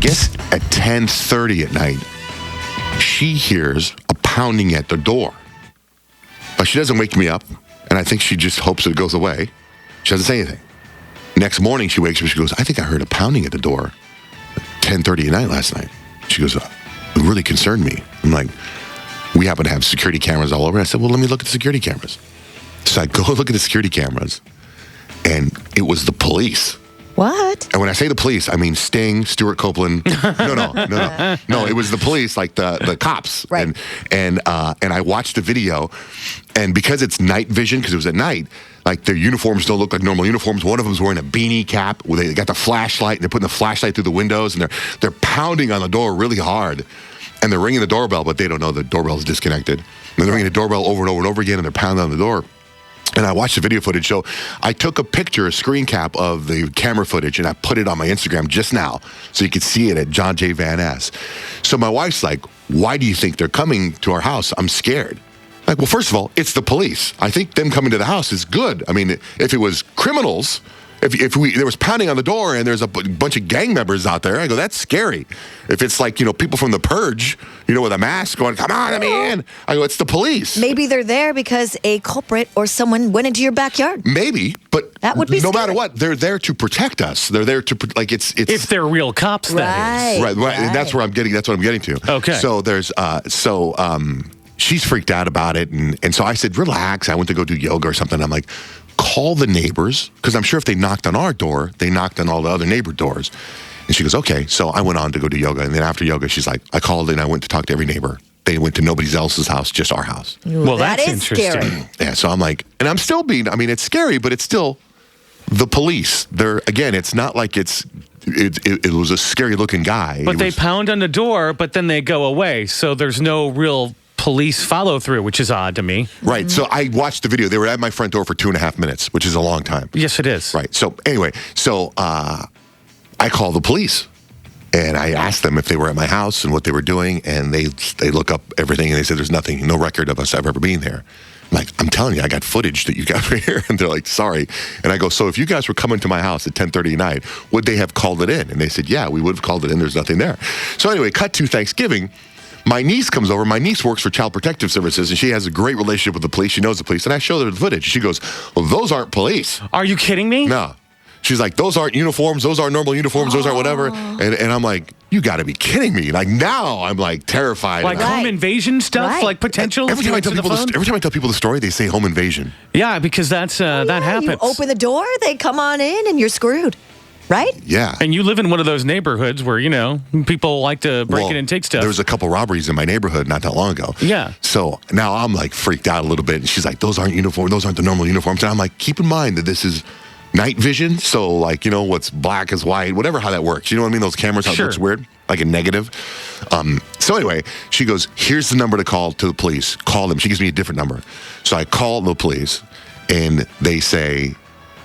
guess at 10:30 at night, she hears a pounding at the door. But she doesn't wake me up, and I think she just hopes it goes away. She doesn't say anything. Next morning, she wakes up, she goes, I think I heard a pounding at the door at 10:30 at night last night. She goes, it really concerned me. I'm like, we happen to have security cameras all over. I said, well, let me look at the security cameras. So I go look at the security cameras, and it was the police. What? And when I say the police, I mean Sting, Stuart Copeland. No, it was the police, like the cops. Right. And I watched the video, and because it's night vision, because it was at night, like their uniforms don't look like normal uniforms. One of them's wearing a beanie cap where they got the flashlight, and they're putting the flashlight through the windows, and they're pounding on the door really hard. And they're ringing the doorbell, but they don't know the doorbell's disconnected. And they're ringing the doorbell over and over and over again, and they're pounding on the door. And I watched the video footage, so I took a picture, a screen cap of the camera footage, and I put it on my Instagram just now, so you could see it at Johnjay Van S. So my wife's like, why do you think they're coming to our house? I'm scared. Like, well, first of all, it's the police. I think them coming to the house is good. I mean, if it was criminals, if there was pounding on the door and there's a bunch of gang members out there, I go, that's scary. If it's like, people from the Purge, with a mask going, come on, let me in. I go, it's the police. Maybe they're there because a culprit or someone went into your backyard. Maybe, but that would be no scary. matter what, they're there to protect us. They're there to, it's if they're real cops, that is. Right. And that's what I'm getting to. Okay. So there's, she's freaked out about it. And so I said, relax. I went to go do yoga or something. I'm like, call the neighbors, because I'm sure if they knocked on our door, they knocked on all the other neighbor doors. And she goes, okay. So I went on to go do yoga. And then after yoga, she's like, I called and I went to talk to every neighbor. They went to nobody else's house, just our house. Well, that that's is interesting. Scary. Yeah, so I'm like, and I'm still it's scary, but it's still the police. Again, it's not like it was a scary looking guy. But they pound on the door, but then they go away. So there's no real police follow through, which is odd to me. Right. So I watched the video. They were at my front door for 2.5 minutes, which is a long time. Yes, it is. Right. So anyway, I called the police and I asked them if they were at my house and what they were doing. And they look up everything and they said, there's nothing, no record of us ever being there. I'm like, I'm telling you, I got footage that you got right here. And they're like, sorry. And I go, so if you guys were coming to my house at 10:30 at night, would they have called it in? And they said, yeah, we would have called it in. There's nothing there. So anyway, cut to Thanksgiving. My niece comes over. My niece works for Child Protective Services, and she has a great relationship with the police. She knows the police. And I showed her the footage. She goes, well, those aren't police. Are you kidding me? No. She's like, those aren't uniforms. Those aren't normal uniforms. Those aren't whatever. And I'm like, you got to be kidding me. Like, now I'm like terrified. Like home invasion stuff? Like potential? Every time I tell people the story, they say home invasion. Yeah, because that happens. You open the door, they come on in, and you're screwed. Right? Yeah. And you live in one of those neighborhoods where, people like to break in and take stuff. There was a couple robberies in my neighborhood not that long ago. Yeah. So now I'm like freaked out a little bit. And she's like, those aren't uniforms. Those aren't the normal uniforms. And I'm like, keep in mind that this is night vision. So like, what's black is white, whatever, how that works. You know what I mean? Those cameras, how it looks weird, like a negative. So anyway, she goes, here's the number to call to the police. Call them. She gives me a different number. So I call the police and they say,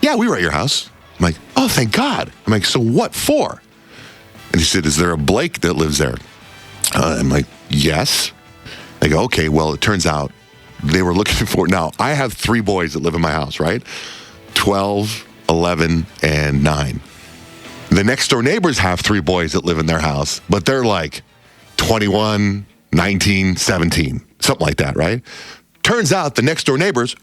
yeah, we were at your house. I'm like, oh, thank God. I'm like, so what for? And he said, is there a Blake that lives there? I'm like, yes. They go, okay, well, it turns out they were looking for, now, I have 3 boys that live in my house, right? 12, 11, and 9. The next door neighbors have 3 boys that live in their house, but they're like 21, 19, 17, something like that, right? Turns out the next door neighbors,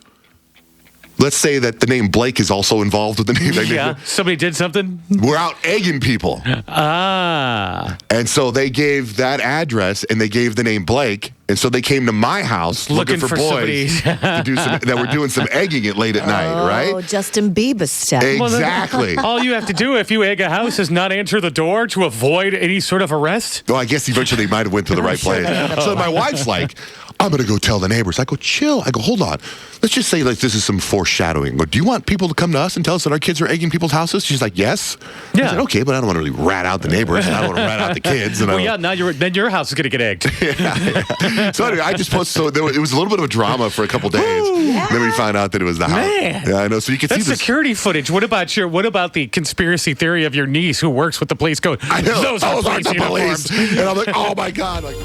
let's say that the name Blake is also involved with the name. Yeah, somebody did something. We're out egging people. And so they gave that address and they gave the name Blake. And so they came to my house looking for boys to do that were doing some egging it late at night, right? Oh, Justin Bieber stuff. Exactly. All you have to do if you egg a house is not answer the door to avoid any sort of arrest. Well, I guess eventually they might have went to the right place. So my wife's like, I'm going to go tell the neighbors. I go, chill. I go, hold on. Let's just say like this is some foreshadowing. I go, do you want people to come to us and tell us that our kids are egging people's houses? She's like, yes. Yeah. I said, okay, but I don't want to really rat out the neighbors. And I don't want to rat out the kids. And well, yeah, now then your house is going to get egged. Yeah. So anyway, I just posted, so it was a little bit of a drama for a couple days. Yeah. Then we found out that it was the house. Man. Yeah, I know. So you can see That's this. security footage. What about the conspiracy theory of your niece who works with the police? I know. Those are the police uniforms. police. And I'm like, oh my God. Like.